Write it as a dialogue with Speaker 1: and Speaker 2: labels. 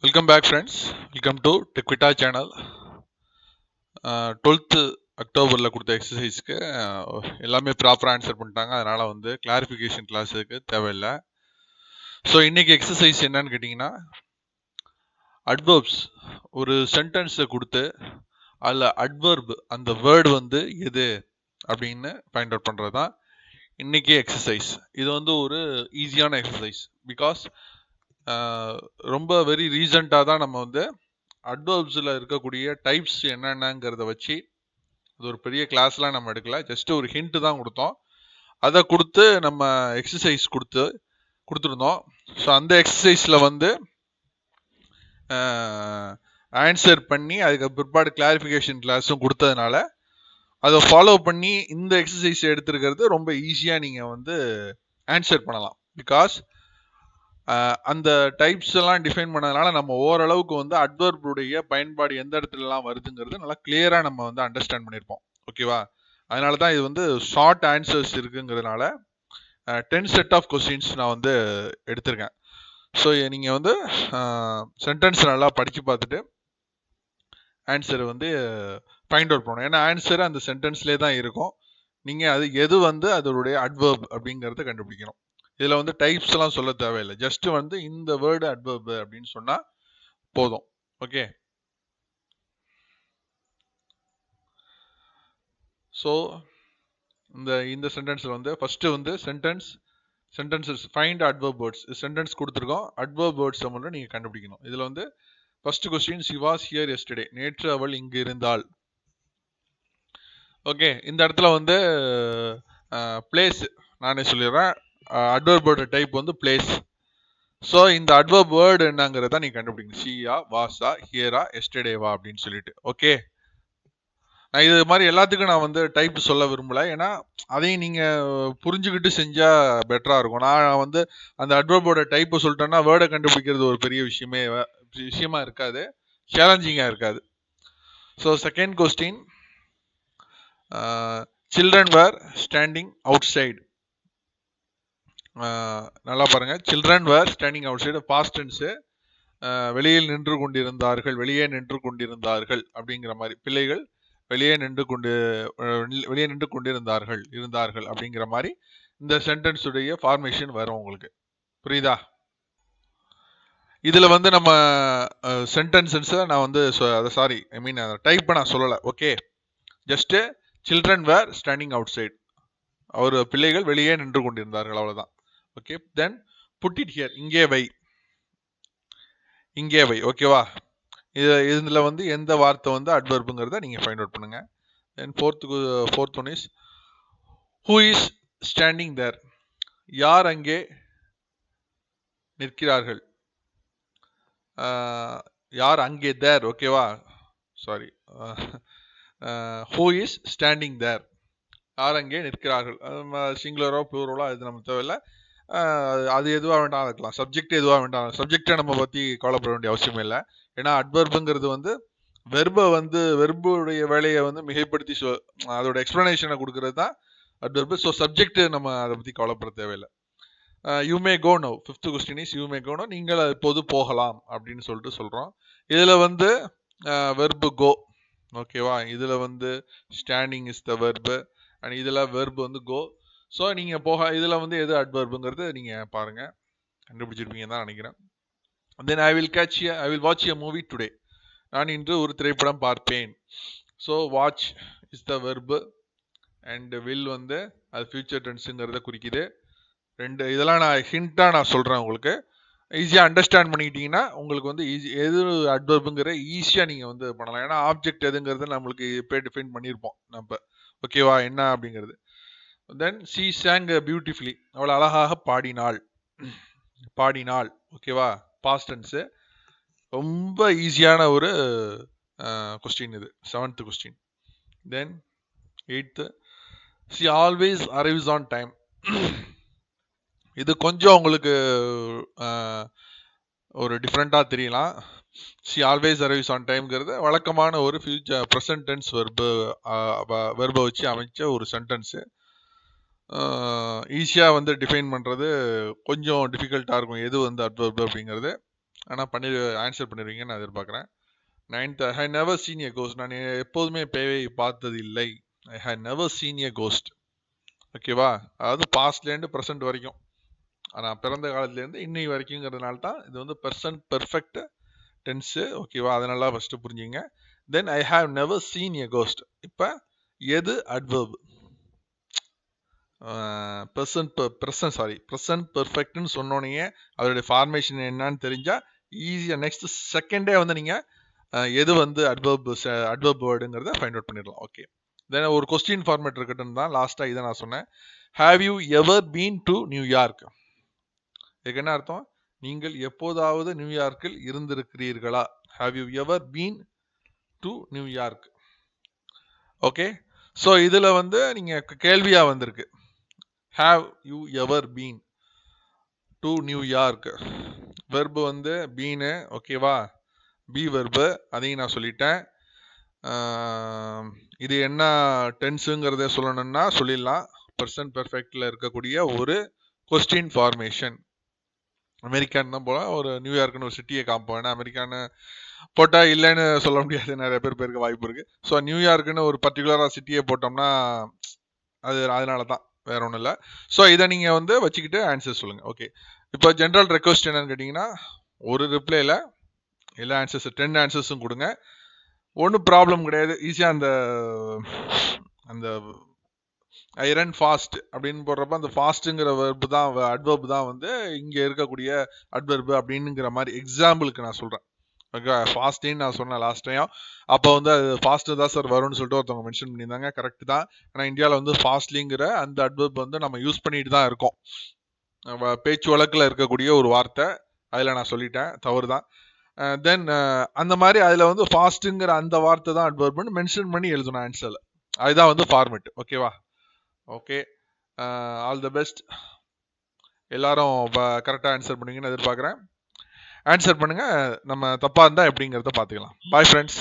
Speaker 1: Welcome back friends. Welcome to டெக்விட்டா channel. 12th அக்டோபரில் கொடுத்த எக்ஸசைஸ்க்கு எல்லாமே ப்ராப்பராக ஆன்சர் பண்ணிட்டாங்க. அதனால் வந்து கிளாரிஃபிகேஷன் கிளாஸுக்கு தேவையில்லை. ஸோ இன்றைக்கி எக்ஸசைஸ் என்னன்னு கேட்டிங்கன்னா, அட்வர்ப்ஸ் ஒரு சென்டென்ஸை கொடுத்து அதில் அட்வர்ப் அந்த வேர்டு வந்து எது அப்படின்னு ஃபைண்ட் அவுட் பண்ணுறது தான் இன்றைக்கி எக்ஸசைஸ். இது வந்து ஒரு ஈஸியான எக்ஸசைஸ். பிகாஸ் ரொம்ப வெரி ரீசண்டாக தான் நம்ம வந்து அட்வர்ப்ஸில் இருக்கக்கூடிய டைப்ஸ் என்னென்னங்கிறத வச்சு அது ஒரு பெரிய கிளாஸ்லாம் நம்ம எடுக்கல, ஜஸ்ட் ஒரு ஹிண்ட் தான் கொடுத்தோம். அதை கொடுத்து நம்ம எக்ஸசைஸ் கொடுத்துருந்தோம். ஸோ அந்த எக்ஸசைஸில் வந்து ஆன்சர் பண்ணி அதுக்கு பிற்பாடு கிளாரிஃபிகேஷன் கிளாஸும் கொடுத்ததுனால அதை ஃபாலோ பண்ணி இந்த எக்ஸசைஸ் எடுத்துருக்கிறது ரொம்ப ஈஸியாக நீங்கள் வந்து ஆன்சர் பண்ணலாம். பிகாஸ் அந்த டைப்ஸ் எல்லாம் டிஃபைன் பண்ணதுனால நம்ம ஓரளவுக்கு வந்து அட்வர்புடைய பயன்பாடு எந்த இடத்துலலாம் வருதுங்கிறது நல்லா கிளியராக நம்ம வந்து அண்டர்ஸ்டாண்ட் பண்ணியிருப்போம். ஓகேவா? அதனால தான் இது வந்து ஷார்ட் ஆன்சர்ஸ் இருக்குங்கிறதுனால 10 செட் ஆஃப் கொஸ்டின்ஸ் நான் வந்து எடுத்திருக்கேன். ஸோ நீங்கள் வந்து சென்டென்ஸ் நல்லா படித்து பார்த்துட்டு ஆன்சரை வந்து ஃபைண்ட் அவுட் பண்ணணும். ஏன்னா ஆன்சர் அந்த சென்டென்ஸ்லேயே தான் இருக்கும். நீங்கள் அது எது வந்து அதோடைய அட்வர்ப் அப்படிங்கிறத கண்டுபிடிக்கணும். இதில் வந்து டைப்ஸ் எல்லாம் சொல்ல தேவையில்லை, ஜஸ்ட் வந்து இந்த வேர்டு அட்வர்ப் அப்படின்னு சொன்னால் போதும். ஓகே, ஸோ இந்த சென்டென்ஸில் வந்து ஃபர்ஸ்ட் வந்து sentences find adverb words sentence கொடுத்துருக்கோம். அட்வர்ப் வேர்ட்ஸை மட்டும் நீங்கள் கண்டுபிடிக்கணும். இதில் வந்து first question, she was here yesterday, நேற்று அவள் இங்கு இருந்தாள். ஓகே, இந்த இடத்துல வந்து பிளேஸ் நானே சொல்லிடுறேன். அட்வர்போட டைப் வந்து பிளேஸ். ஸோ இந்த அட்வர்ப் வேர்டு என்னங்கிறத நீ கண்டுபிடிக்கணும். ஷியா, வாசா, ஹியரா, எஸ்டர்டேவா அப்படின்னு சொல்லிட்டு. ஓகே, நான் இது மாதிரி எல்லாத்துக்கும் நான் வந்து டைப் சொல்ல விரும்பல, ஏன்னா அதையும் நீங்க புரிஞ்சுக்கிட்டு செஞ்சா பெட்டரா இருக்கும். நான் வந்து அந்த அட்வர்போட டைப்பை சொல்லிட்டேன்னா வேர்டை கண்டுபிடிக்கிறது ஒரு பெரிய விஷயமா இருக்காது, சேலஞ்சிங்கா இருக்காது. So second question, children were standing outside. நல்லா பாருங்க, children were standing outside past tense. வெளியில் நின்று கொண்டிருந்தார்கள் அப்படிங்கிற மாதிரி, பிள்ளைகள் வெளியே நின்று இருந்தார்கள் அப்படிங்கிற மாதிரி இந்த சென்டென்ஸ் உடைய ஃபார்மேஷன் வரும் உங்களுக்கு. புரியுதா? இதுல வந்து நம்ம சென்டென்சஸ் நான் வந்து சாரி ஐ மீன் டைப் நான் சொல்லல. Okay, just children were standing outside, அவர் பிள்ளைகள் வெளியே நின்று கொண்டிருந்தார்கள், அவ்வளவுதான். Okay, then put it here, இங்கே வை. ஓகேவா? இதுல வந்து எந்த வார்த்தை வந்து அட்வர்புங்கிறத நீங்க ஃபைண்ட் அவுட் பண்ணுங்க. Then fourth one is, who is standing there, யார் அங்கே நிற்கிறார்கள். யார் அங்கே, தேர். ஓகேவா? Sorry, who is standing there, யார் அங்கே நிற்கிறார்கள். சிங்குலரோ ப்ளூரலோ அது நம்ம தேவையில்லை, அது எதுவாக வேண்டாம் இருக்கலாம், சப்ஜெக்ட் எதுவாக வேண்டாம். சப்ஜெக்டை நம்ம பற்றி கவலைப்பட வேண்டிய அவசியம் இல்லை, ஏன்னா அட்வர்புங்கிறது வந்து வெர்புடைய வேலையை வந்து மிகைப்படுத்தி அதோட எக்ஸ்பிளனேஷனை கொடுக்கறது தான் அட்வர்பு. ஸோ சப்ஜெக்ட் நம்ம அதை பற்றி கவலைப்பட தேவையில்லை. You may go now, fifth question is you may go now, நீங்கள் இப்போது போகலாம் அப்படின்னு சொல்லிட்டு சொல்கிறோம். இதில் வந்து வெர்பு கோ. ஓகேவா? இதில் வந்து standing is the verb and இதில் வெர்பு வந்து கோ. ஸோ நீங்கள் இதில் வந்து எது அட்வர்புங்கிறது நீங்கள் பாருங்கள், கண்டுபிடிச்சிருப்பீங்கன்னு தான் நினைக்கிறேன். Then I will watch a movie today, நான் இன்று ஒரு திரைப்படம் பார்ப்பேன். So watch is the verb and will வந்து அது ஃபியூச்சர் டென்ஸுங்கிறத குறிக்குது. இதெல்லாம் நான் ஹிண்டாக நான் சொல்கிறேன், உங்களுக்கு ஈஸியாக அண்டர்ஸ்டாண்ட் பண்ணிக்கிட்டீங்கன்னா உங்களுக்கு வந்து எது அட்வர்புங்கிற ஈஸியாக நீங்கள் வந்து பண்ணலாம். ஏன்னா ஆப்ஜெக்ட் எதுங்கிறது நம்மளுக்கு இப்போ டிஃபைன் பண்ணியிருப்போம் நம்ம. ஓகேவா? என்ன அப்படிங்கிறது. தென் ஷீ சாங் பியூட்டிஃபுல்லி, அவள் அழகாக பாடினாள். ஓகேவா? Past tense. ரொம்ப ஈஸியான ஒரு கொஸ்டின் இது, 7th question. Then 8th, she always arrives on time. இது கொஞ்சம் உங்களுக்கு ஒரு டிஃப்ரெண்ட்டாக தெரியலாம். ஷி ஆல்வேஸ் அரைவ்ஸ் ஆன் டைம்ங்கிறது வழக்கமான ஒரு ஃபியூச்சர் ப்ரெசன்ட் டென்ஸ் வெர்பை வச்சு அமைச்ச ஒரு சென்டென்ஸு. ஈஸியாக வந்து டிஃபைன் பண்ணுறது கொஞ்சம் டிஃபிகல்ட்டாக இருக்கும், எது வந்து அட்வர்பு அப்படிங்கிறது. ஆனால் ஆன்சர் பண்ணிடுவீங்கன்னு நான் எதிர்பார்க்குறேன். 9th, I have never seen a ghost. நான் எப்போதுமே பேயை பார்த்தது இல்லை. I have never seen a ghost. ஓகேவா? அதாவது பாஸ்ட்லேருந்து ப்ரெசென்ட் வரைக்கும், நான் பிறந்த காலத்துலேருந்து இன்னை வரைக்குங்கிறதுனால தான் இது வந்து பெர்ஃபெக்ட் டென்ஸு. ஓகேவா? அதனால ஃபஸ்ட்டு புரிஞ்சுங்க. Then I have never seen a ghost. இப்போ எது அட்வர்ப்? ப்ரெசன்ட் பெர்ஃபெக்ட்னு சொன்னோன்னே அதோடைய ஃபார்மேஷன் என்னன்னு தெரிஞ்சால் ஈஸியாக நெக்ஸ்ட் செகண்டே வந்து நீங்கள் எது வந்து அட்வர்ப் வேர்டுங்கிறத ஃபைண்ட் அவுட் பண்ணிடலாம். ஓகே, தென் ஒரு கொஸ்டின் ஃபார்மேட் இருக்கட்டும் தான் லாஸ்ட்டாக இதை நான் சொன்னேன். Have you ever been to New York? இதுக்கு என்ன அர்த்தம்? நீங்கள் எப்போதாவது நியூயார்க்கில் இருந்திருக்கிறீர்களா? Have you ever been to New York? Okay, so இதில் வந்து நீங்கள் கேள்வியாக வந்திருக்கு. Have you ever been to New York? Verb வந்து பீனு. ஓகேவா? பி வெர்பு, அதையும் நான் சொல்லிட்டேன். இது என்ன டென்ஸுங்கிறத சொல்லணும்னா சொல்லிடலாம். ப்ரெசன்ட் பெர்ஃபெக்டில் இருக்கக்கூடிய ஒரு கொஸ்டின் ஃபார்மேஷன். அமெரிக்கான் தான் போல, ஒரு நியூயார்க்குன்னு ஒரு சிட்டியை காப்போம். ஏன்னா அமெரிக்கான்னு போட்டால் இல்லைன்னு சொல்ல முடியாது, நிறைய பேருக்கு வாய்ப்பு இருக்குது. ஸோ நியூயார்க்குன்னு ஒரு பர்டிகுலராக சிட்டியை போட்டோம்னா அது அதனால தான், வேற ஒன்றும் இல்லை. ஸோ இதை நீங்கள் வந்து வச்சுக்கிட்டு ஆன்சர் சொல்லுங்கள். ஓகே, இப்போ ஜென்ரல் ரெக்வஸ்ட் என்னன்னு கேட்டிங்கன்னா, ஒரு ரிப்ளைல எல்லா ஆன்சர்ஸ் 10 ஆன்சர்ஸும் கொடுங்க. ஒன்றும் ப்ராப்ளம் கிடையாது. ஈஸியாக அந்த ஐ ரன் ஃபாஸ்ட் அப்படின்னு போடுறப்ப அந்த ஃபாஸ்ட்டுங்கிற வெர்பு தான், அட்வர்பு தான் வந்து இங்கே இருக்கக்கூடிய அட்வர்பு அப்படின்னுங்கிற மாதிரி எக்ஸாம்பிளுக்கு நான் சொல்கிறேன். ஓகே, ஃபாஸ்டின்னு நான் சொன்னேன் லாஸ்ட் டைம். அப்போ வந்து அது ஃபாஸ்ட்டு தான் சார் வரும்னு சொல்லிட்டு ஒருத்தவங்க மென்ஷன் பண்ணியிருந்தாங்க. கரெக்ட் தான். ஆனால் இந்தியாவில் வந்து ஃபாஸ்ட்லிங்கிற அந்த அட்வர்ப் வந்து நம்ம யூஸ் பண்ணிட்டு தான் இருக்கோம். பேச்சு வழக்கில் இருக்கக்கூடிய ஒரு வார்த்தை, அதில் நான் சொல்லிட்டேன், தவறு தான். தென் அந்த மாதிரி அதில் வந்து ஃபாஸ்ட்டுங்கிற அந்த வார்த்தை தான் அட்வர்ப்னு மென்ஷன் பண்ணி எழுதணும் ஆன்சரில். அதுதான் வந்து ஃபார்மெட். ஓகேவா? Okay, all the best. எல்லாரும் கரெக்டாக ஆன்சர் பண்ணுவீங்கன்னு எதிர்பார்க்குறேன். ஆன்சர் பண்ணுங்கள். நம்ம தப்பாக இருந்தால் எப்படிங்கிறத பார்த்துக்கலாம். Bye friends.